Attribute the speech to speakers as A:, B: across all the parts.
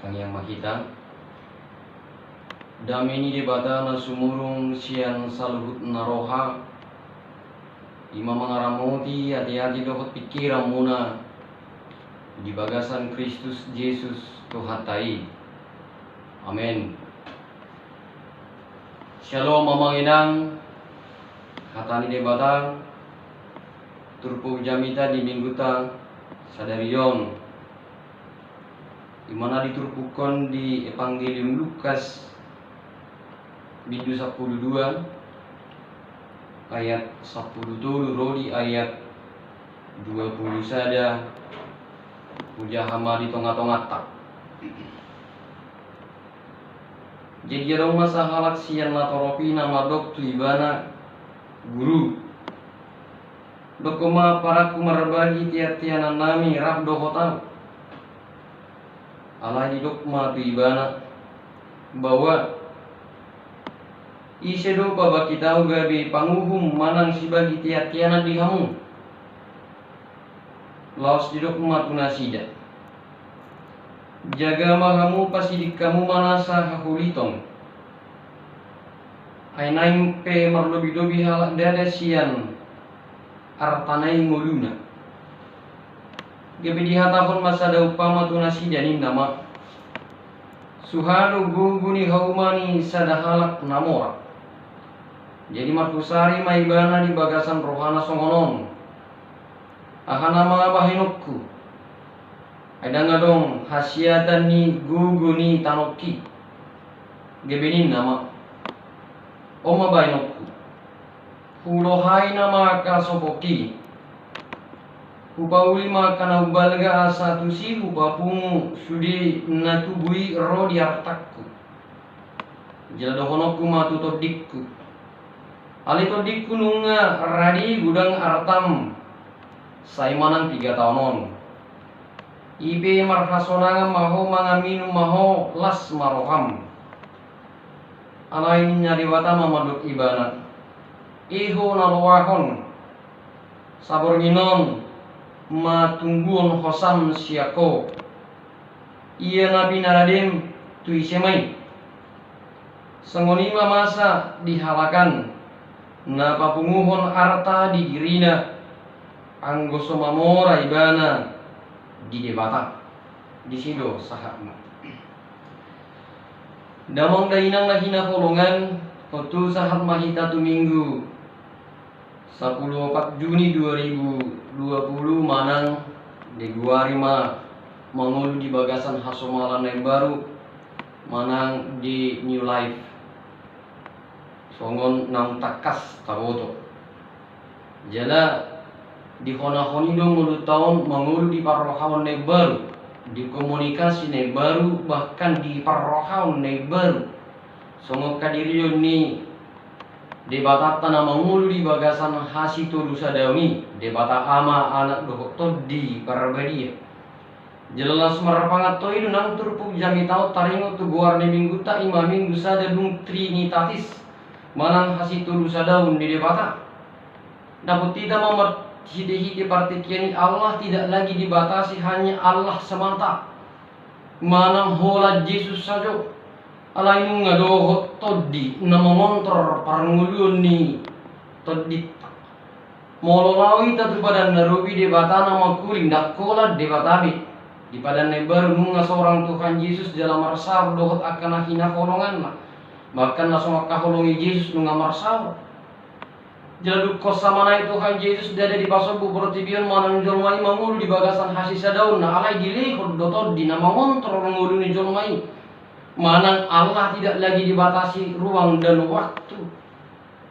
A: Kang Yang Mahita dameni debata na sumurung sian saluhut naroha ima mangaramoti hati-hati dohot pikiran muna di bagasan Kristus Yesus Tuhatai. Amin. Shalom mamanginang hatani debata turpu jamita di mingguta sadarion dimana diturpukan di Evangelium Lukas Bindu 12 ayat 10 rodi ayat 20 sada puja hama di tonga-tonga tak. Jadi jarang masa halak sian latoropi nama dok tu ibana guru dokoma para kumarbagi tiap-tianan nami rab dohotau ala di dokma tu ibana bahwa isedo baba kita gabi panguhum manang sibagi tiat-tiana di hamu laos didok matuna sida jaga mahamu pasidik kamu manasa hahulitong ainaing pe marlobi-lobi halak dada sian artanai ngoluna gabi dihatahon masada upama tuna sida ni nama suhanu guguni haumani sadahalak namora. Jadi markusari maibana di bagasan rohana songonon ahana mga bahinokku ada ngadong hasiatan ni guguni tanoki gebenin nama oma bahinokku hulohai nama kasopoki hupauli makana ubalga satu si hupapungu sudi natubui rodi artakku jaladohonokku matutodikku alito dikununga radi gudang artam saimanang 3 tahunon ibe marhasonanga maho mangaminu maho las maroham alain nyariwata mamaduk ibana iho nalowahon sabor ginon matungguon hosam siako iya nabi naradim tuisemai sengonima masa dihalakan na papunguhon arta di dirina anggoso mamora ibana di debata di sido sahakna damang dainang lahina kolongan kotu sahat mahita tu minggu 14 Juni 2020 manang di Guarima mangulu di bagasan hasomalan yang baru manang di New Life songon nang takas taboto jala di hona-honi dong mulut tahun mengulu di parrohawan nek baru di komunikasi nek baru bahkan di parrohawan nek baru songo kadirion ni debata tanah mengulu di bagasan hasito lusa dauni debata ama anak doktor di parabadia jelas marapangat to itu nang turpuk jami tau taringo tu guarne minggu ta ima minggu sada dung trinitatis manang hasitu lusa daun di debata dapat tidak memer hide-hide partikiani Allah tidak lagi dibatasi hanya Allah semata manang hola Yesus saja alainu ngadohot todi nama montor parangulun ni todi mololawi tatu pada narubi debata nama kuring dakola debatabi di pada nebar nunga seorang Tuhan Yesus dalam marsar dohot akan hina kolongan lah bahkan langsung kaholongi Yesus nunga marsar jadu kosamana Tuhan Yesus dada di pasobu bertibion manang jolmai mangulu di bagasan hasisa daun na alai dilehod dotod di nama montor ngulu ni jolmai manang Allah tidak lagi dibatasi ruang dan waktu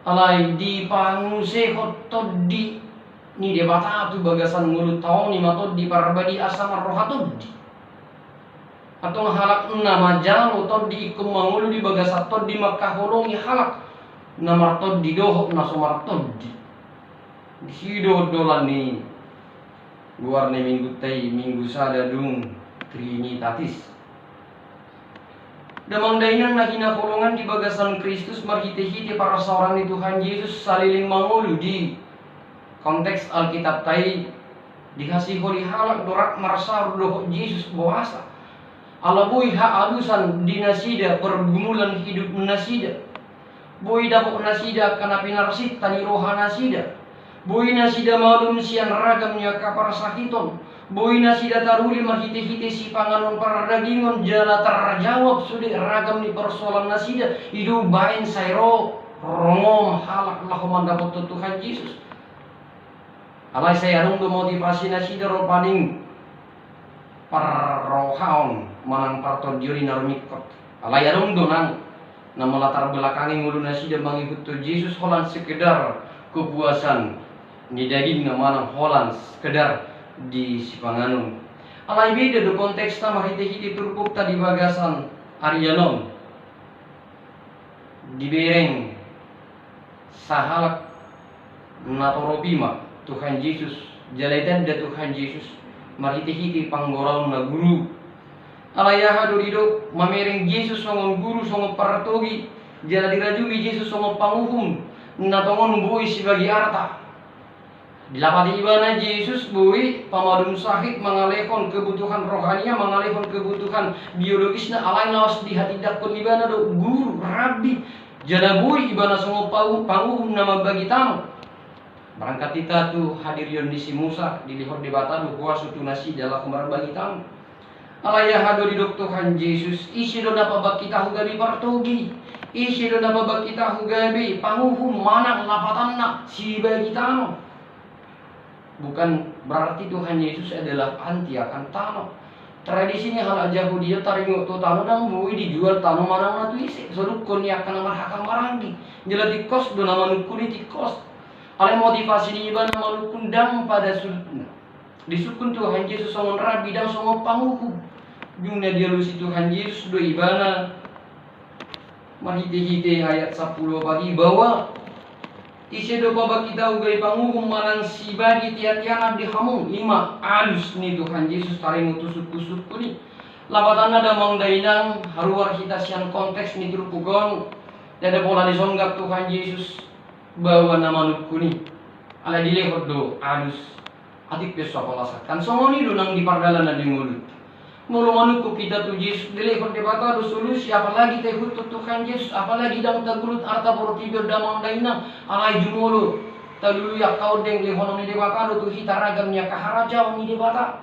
A: alai di panguse hotod di ni debata tu bagasan mulut tahun ni matod di parabadi asam rohatod di atau halak nama jalo tod di ikum mangulu di bagasat tod di makaholongi halak namar tod di dohok nasomar tod di sido dolan ni luar ni minggu tay minggu sada dung trinitatis damang dainan nakina kolongan di bagasan Kristus marhite-hite para seorang ni Tuhan Yesus saliling mangulu di konteks Alkitab tay dikasih holi halak dorak marsar dohok Yesus bahasa Ala boy ha alusan di nasida pergumulan hidup nasida. Boy dapok nasida kana pinarsit tani roha nasida. Boy nasida malum sian ragamnya kapar sakiton. Boy nasida taruli mahite-hite si panganon para dagingon jala terjawab sudah ragam ni persoalan nasida. Idu bain sayro rongom halak lakoman dapat Tuhan Yesus. Alai saya rung motivasi nasida ro paling parrohaon manang parton diori narmikot. Alai rung donang nama latar belakangnya ngulu nasida mengikut Yesus holan sekedar kepuasan di daging nama holan sekedar di sipanganun. Alai beda do konteks nama hite-hite turkuk tadi bagasan Arianon di bereng sahalak natoropima Tuhan Yesus jalaitan da Tuhan Yesus marhite-hite panggorau na guru. Alaya hado dido mamereng Yesus songon guru songon paratogi jala dirajui Yesus songon panguhum natongon bui sebagai arta. Dilapati ibana Yesus bui pamadun sahid mengalihkan kebutuhan rohania, mengalihkan kebutuhan biologisnya alai nawas di hati dakon ibana do guru rabi jala bui ibana songon panguhum nama bagi tamu. Berangkat kita tu hadir yon di si Musa dilihat di bata du kuasa tu nasi dalam kemar bagi tamu. Alaya hado di dok Tuhan Yesus isi do napa bak kita hugabi partogi isi do napa bak kita hugabi panguhum manang lapatanna si bagi tamu. Bukan berarti Tuhan Yesus adalah anti akan tanah. Tradisinya hal Yahudi taringo tu tanah dang bui dijual tanah manang na tu isi soruk kon akan nama hakam maranggi jela di kos do nama nukuni di kos. Alai motivasi ni ibana malu kundang pada sukun. Di sukun Tuhan Yesus songon rabi dan songon panguhum. Jungna dia lusi Tuhan Yesus do ibana. Mahite-hite ayat 10 bagi bahwa isi do baba kita ugai panguhum manang si bagi tiap-tiap di hamung ima alus ni Tuhan Yesus taring utusuk-tusuk kuni. Labatanna da mangdainang haruar kita siang konteks ni turkugon. Dada pola disonggap Tuhan Yesus bahwa nama nukuni ala dilehot do alus adik peso apalasa kan songoni do nang di pardalana di mulut mulu manuku kita tu Yesus dilehot de bata do solusi apalagi teh hutut Tuhan Yesus apalagi dang tagulut arta portibio damang daina alai jumolo talulu yak kau deng lehono ni de bata do tu hitaragamnya kaharaja ni de bata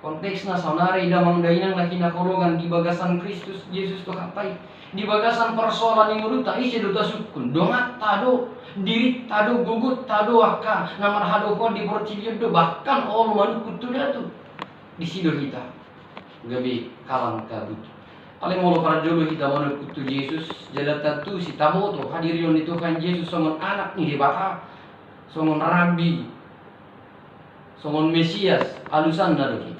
A: konteksna saunare damang daina nakina kolongan di bagasan Kristus Yesus tu hapai di bagasan persoalan yang urut tak isi do tasukun dongat tado diri tado gugut tado akka namar hado ko di portilio do bahkan all manu kutuda tu di sido kita gabi kalang kabut paling molo para jolo kita manu kutu Yesus jada tatu si taboto hadirion di Tuhan Yesus songon anak ni debata songon rabi songon Mesias alusan nado kita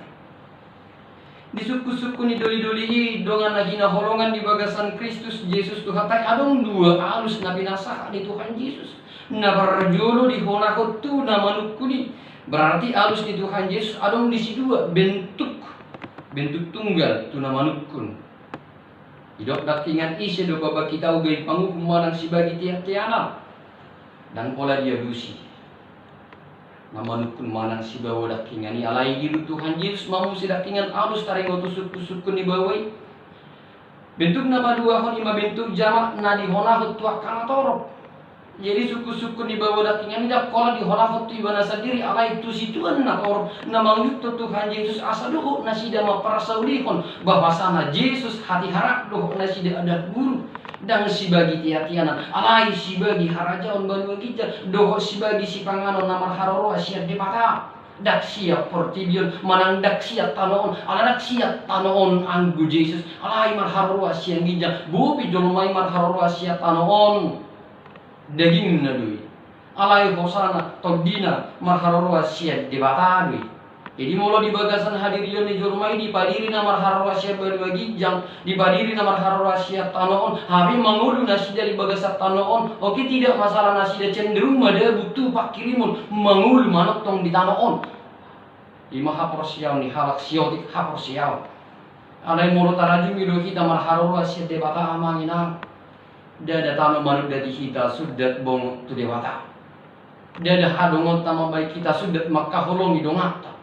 A: di suku-suku ni doli-doli dongan nagina holongan di bagasan Kristus Yesus Tuhan tay adong dua alus na binasa di Tuhan Yesus na barjolo di honakot tu na manukuni berarti alus di Tuhan Yesus adong di si dua bentuk tunggal tu na manukun hidup dakingan isi do baba kita ugai pangukum manang si bagi tiap-tiana dan pola dia dusi namun kun manang si bawa dakingan ni alai diru Tuhan Yesus mamu si dakingan alus taringo tusuk-tusuk kun ni bawai bentuk nama dua hon ima bentuk jamak na di honahut tuak kana torop jadi suku-suku ni bawa dakingan ni dak kola di honahut tu ibana sendiri alai tu situan na torop na mangyut Tuhan Yesus asa doho na sida ma parasaulihon bahwasana Yesus hati harap doho na sida ada guru dan si bagi tiatianan alai si bagi harajaon banu gija doho si bagi si panganon namar haroro asia depata dak siap portibion manang dak siap tanoon ala dak siap tanoon anggu Yesus alai mar haroro asia gija bubi jolmai mar haroro asia tanoon daging na dui alai hosana togdina mar haroro asia depata dui jadi molo di bagasan hadirion ni jurmai dipadiri namar harwasia bagi jang dipadiri namar harwasia tanoon habi mangulu nasi dari bagasan tanoon oke tidak masalah nasi dia cenderung mada butuh pak kirimun mangul manok tong di tanoon lima haporsiau ni halak siotik haporsiau alai molo taraju mido kita mar harwasia debata amangina dada tano manuk dati kita sudat bong tu dewata dada hadongon tama baik kita sudat makka holongi dongata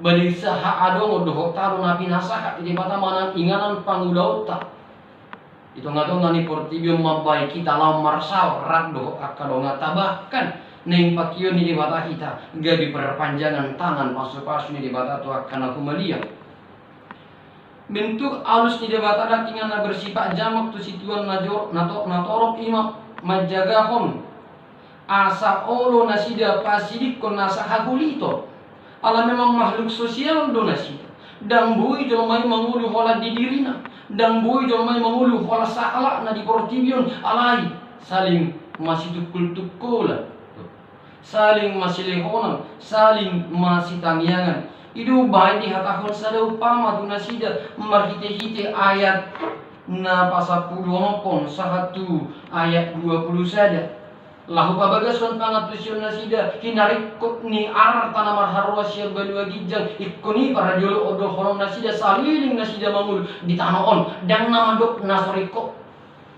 A: bali saha adong dohok taro napi nasaha di bata manan inganan pangudauta itu ngato ngani portibio mabai kita lam marsal rak dohok akadonga tabahkan neng pakion ni di bata kita gabi perpanjangan tangan pasu-pasu ni di bata tu akan aku melia bentuk alus ni di bata datingan na bersifat jamak tu situan natorok ima majagahon asa olo nasida pasidik kon nasa hagulito ala memang makhluk sosial do nasida dang bui jolmai mangulu hola di dirina dang bui jolmai mangulu hola saala na di portibion alai saling masih tukul-tukulan saling masih lehonan saling masih tangyangan itu baik di hatahon sada upama tu nasida marhite-hite ayat na pasapuluh pon sahatu ayat 20 saja lahu pabagason pangatusion nasida hinarikot ni arta namar harwa siya balua gijang ikoni para jolo odo horong nasida saliling nasida mangul di tanoon dang namadok nasoriko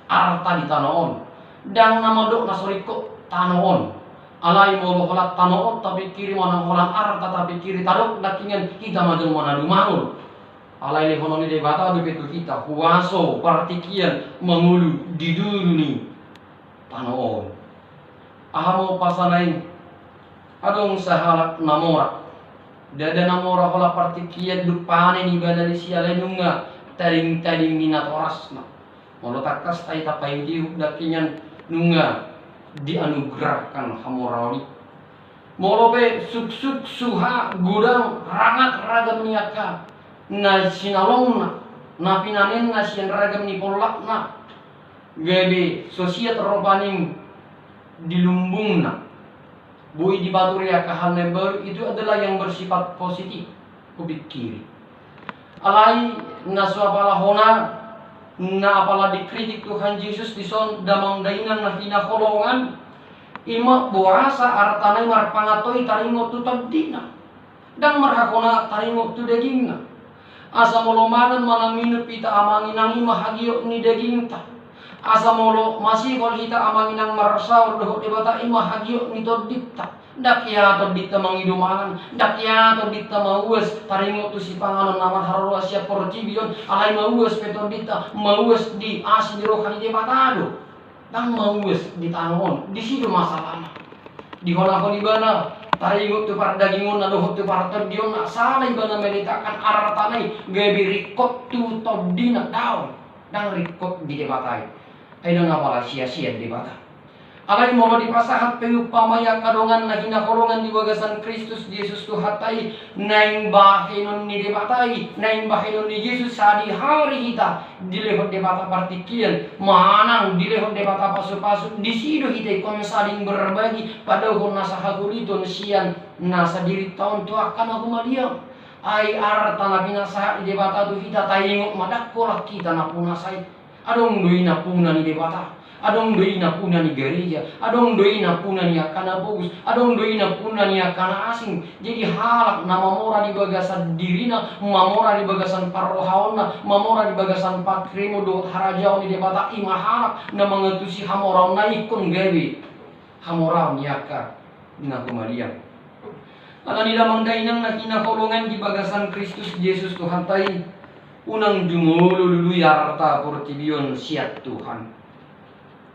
A: arta di tanoon dang namadok nasoriko tanoon alai molo holat tanoon tapi kiri mana holat arta tapi kiri tarok dakingan kita majul mana dumangul alai lehononi de bata begitu kita huaso partikian mangulu di duni tanoon ahamo pasanain adong sahalak namora dada namora hola partikian dupane ni bana di siale nunga taring-taring minat orasna molo takas tai tapai di dakinyan nunga dianugerahkan hamorani molo be suk-suk suha gudang rangat ragam niaka na sinalongna na pinanen na sian ragam ni polakna gebe sosiat robaning dilumbungna bui di baturia kahal neber itu adalah yang bersifat positif kubik kiri alai na suapala hona na apala dikritik Tuhan Yesus dison damang dainan na hinakolongan ima buasa artanay marpangatoi taringo tu tabdina dan marhakona taringo tu dagingna asa molomanan manang minut pita amanginang ima hagio ni dagingta asa molo masih kol hita amanginang marsaur dohok debata ima hagio ni todita dakya todita mangidumangan dakya todita maues taringo tu si panganon namar harua siap portibion alai maues petodita maues di asin di rohani debatado dan maues di tangon di situ masalahnya di hona-honi bana taringo tu par dagingon na dohok tu par todion na salay bana melitakan aratanay gabi rikot tu todina daw dan rikot di debatai ay nang apala sia-sia debata alay molo di pasahat payupamaya kadongan na hinakolongan di bagasan Kristus Yesus tu hatai naing bahinon ni debatai naing bahinon ni Yesus sadi hari kita dilehot debata partikian manang dilehot debata pasu-pasu disido kita kon saling berbagi pada hon nasa hagulito sian nasa diri tahun tu akan aku madiam ay arta na pinasahat di debata tu kita tayingok madakolah kita na punasay adong doi na puna ni debata adong doi na puna ni gereja adong doi na puna ni akana bogus adong doi na puna ni akana asing jadi halak na mamora di bagasan dirina mamora di bagasan parrohaona mamora di bagasan pakrimo do harajao ni debata ima halak na mengetusi hamorau na ikon gawe hamorau ni aka na kumariam ala nila mangdainang na hinakolongan di bagasan Kristus Yesus Tuhan tai unang dumululu yarta portibion siat Tuhan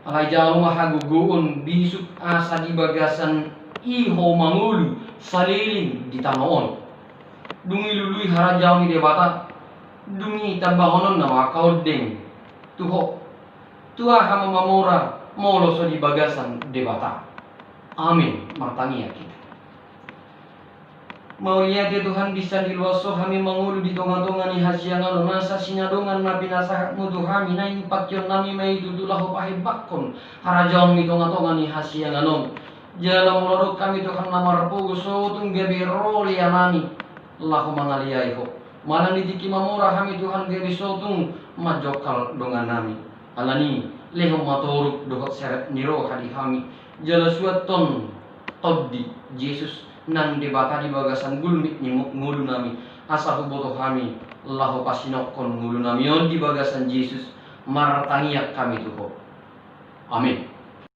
A: alay jalo mahaguguon bisuk asa di bagasan iho mangulu saliling di tanoon dungi lului harajaw ni debata dungi tabahonon na makaudeng tuho tua hama mamora moloso di bagasan debata amin martangia kita mau lihat ya Tuhan bisa diluaso kami mangulu di tonga-tonga ni hasiangan nasa sinadongan na pinasahat mo Tuhan na impakyon nami may dudulahu pahibakon harajaon mi tonga-tonga ni hasiangan jalan mulorok kami Tuhan namarpugo so tung gabi roli anani lahu mangaliyay ho malang ditiki mamura kami Tuhan gabi so tung majokal dongan nami alani leho maturuk dohot seret niro hadi kami jala suaton toddi Yesus nang debata di bagasan gulmit ni ngulu nami asa huboto kami lahu pasinokon ngulu nami on di bagasan Yesus martangiak kami tuho amin.